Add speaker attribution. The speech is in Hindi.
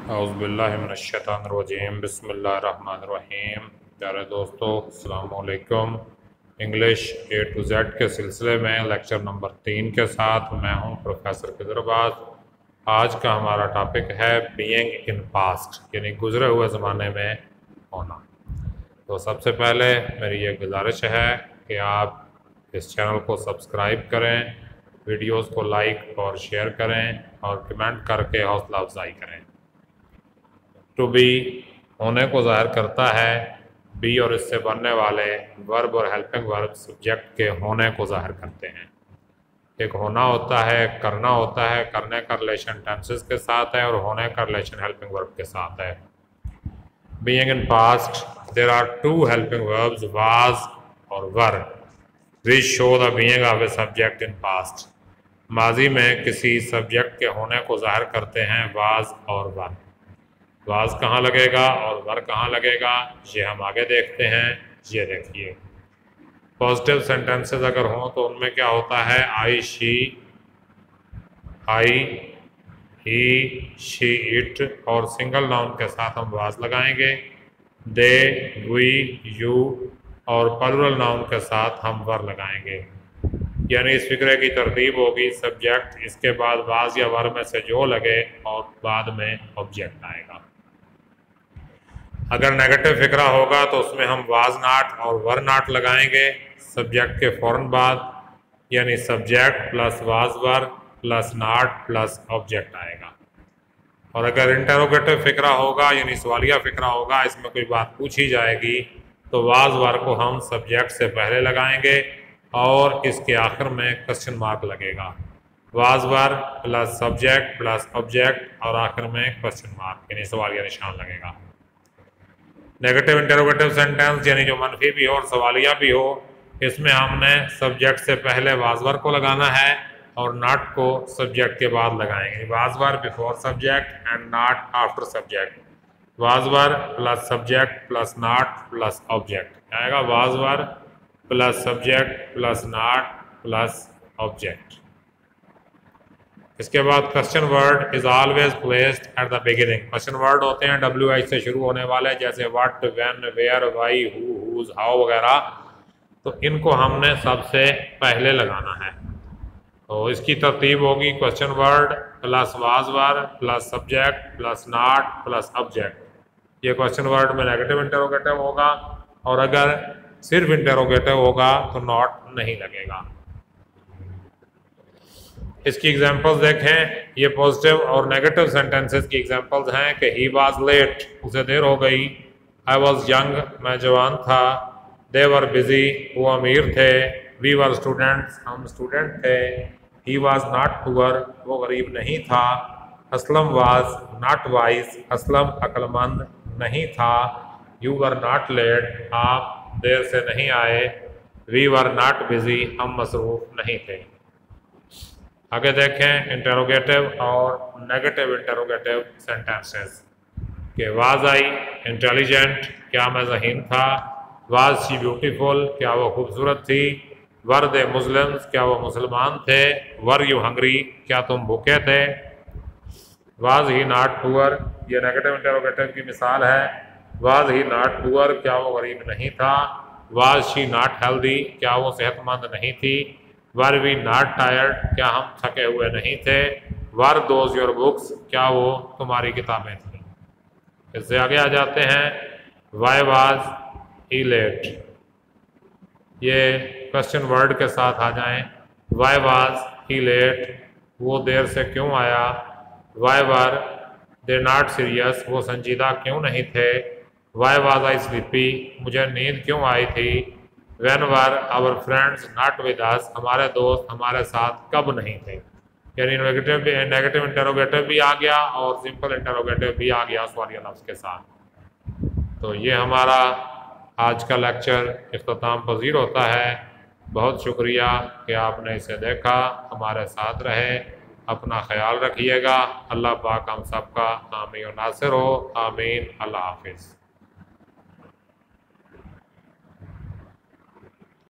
Speaker 1: औज़ुबिल्लाहिमिनश्शैतानिर्रजीम बिस्मिल्लाहिर्रहमानिर्रहीम। प्यारे दोस्तों, अस्सलाम वालेकुम। इंग्लिश ए टू जेड के सिलसिले में लेक्चर नंबर 3 के साथ मैं हूं प्रोफेसर खिजरबाज। आज का हमारा टॉपिक है बीइंग इन पास्ट, यानी गुजरे हुए ज़माने में होना। तो सबसे पहले मेरी ये गुजारिश है कि आप इस चैनल को सब्सक्राइब करें, वीडियोस को लाइक और शेयर करें और कमेंट करके हौसला अफजाई करें। टू बी होने को ज़ाहिर करता है, बी और इससे बनने वाले वर्ब और हेल्पिंग वर्ब सब्जेक्ट के होने को ज़ाहिर करते हैं। एक होना होता है, करना होता है, करने का रिलेशन टेंसेस के साथ है और होने का रिलेशन हेल्पिंग वर्ब के साथ है। Being in past there are two helping verbs, was और were, which show the being of a subject in past. माजी में किसी सब्जेक्ट के होने को ज़ाहिर करते हैं वाज और वर। वाज कहाँ लगेगा और वर कहाँ लगेगा, ये हम आगे देखते हैं। ये देखिए, पॉजिटिव सेंटेंसेस अगर हों तो उनमें क्या होता है, I she, I he she it, और सिंगल नाउन के साथ हम वाज लगाएंगे। दे, वी, यू, और प्लुरल नाउन के साथ हम वर लगाएंगे। यानी इस फिक्रे की तरतीब होगी, सब्जेक्ट, इसके बाद वाज या वर में से जो लगे और बाद में ऑब्जेक्ट आएगा। अगर नेगेटिव फिक्रा होगा तो उसमें हम वाज नॉट और वर नॉट लगाएंगे सब्जेक्ट के फौरन बाद, यानी subject plus was were plus not plus object आएगा। और अगर इंटरोगेटिव फिक्रा होगा यानी सवालिया फिक्रा होगा, इसमें कोई बात पूछी जाएगी तो वाज वर को हम सब्जेक्ट से पहले लगाएंगे और इसके आखिर में क्वेश्चन मार्क लगेगा। Was were plus subject plus object और आखिर में क्वेश्चन मार्क यानी सवालिया निशान लगेगा। नेगेटिव इंटरोगेटिव सेंटेंस यानी जो मनफी भी हो और सवालिया भी हो, इसमें हमने सब्जेक्ट से पहले वाजवर को लगाना है और नॉट को सब्जेक्ट के बाद लगाएंगे। Was were before subject and not after subject. Was were plus subject plus not plus object आएगा। Was were plus subject plus not plus object. इसके बाद question word is always placed at the beginning. Question word होते हैं WH से शुरू होने वाले, जैसे what, when, where, why, who, whose, how वगैरह, तो इनको हमने सबसे पहले लगाना है। तो इसकी तरतीब होगी question word plus was were plus subject plus not plus object. ये क्वेश्चन वर्ड में नेगेटिव इंटरोगेटिव होगा, और अगर सिर्फ इंटरोगेटिव होगा तो नॉट नहीं लगेगा। इसकी एग्जांपल्स देखें, ये पॉजिटिव और नेगेटिव सेंटेंसेस की एग्जांपल्स हैं कि ही वाज लेट, उसे देर हो गई। आई वाज यंग, मैं जवान था। दे वर बिजी, वो अमीर थे। वी वर स्टूडेंट्स, हम स्टूडेंट थे। ही वाज नॉट पुअर, वो गरीब नहीं था। Aslam was not wise, Aslam अक्लमंद नहीं था। यू वर नॉट लेट, आप देर से नहीं आए। वी वर नॉट बिजी, हम मसरूफ नहीं थे। आगे देखें इंटरोगेटिव और नेगेटिव इंटरोगेटिव सेंटेंसेस के वाज आई इंटेलिजेंट, क्या मैं ज़हीन था। वाज शी ब्यूटीफुल, क्या वो खूबसूरत थी। वर दे मुस्लिम्स, क्या वो मुसलमान थे। वर यू हंग्री, क्या तुम भूखे थे। वाज ही नॉट पुअर, ये नेगेटिव इंटरोगेटिव की मिसाल है। वाज ही नॉट पुअर, क्या वो गरीब नहीं था। वाज शी नॉट हेल्दी, क्या वो सेहतमंद नहीं थी। वर वी नॉट टायर्ड, क्या हम थके हुए नहीं थे। वर दोज योर बुक्स, क्या वो तुम्हारी किताबें थी। इससे आगे आ जाते हैं, वाई वाज ही लेट, ये क्वेश्चन वर्ड के साथ आ जाएं। वाई वाज ही लेट, वो देर से क्यों आया। Why were they not serious, वो संजीदा क्यों नहीं थे। वाई वाज आई स्लीपी, मुझे नींद क्यों आई थी। When were our friends not with us, हमारे दोस्त हमारे साथ कब नहीं थे। यानी नेगेटिव इंटरोगेटिव भी आ गया और सिंपल इंटरोगेटिव भी आ गया सवालिया लफ्ज़ के साथ। तो ये हमारा आज का लेक्चर इख्तिताम पजीर होता है। बहुत शुक्रिया कि आपने इसे देखा, हमारे साथ रहे। अपना ख्याल रखिएगा। अल्लाह पाक हम सबका हामी और नासिर हो। आमीन। अल्लाह हाफिज़।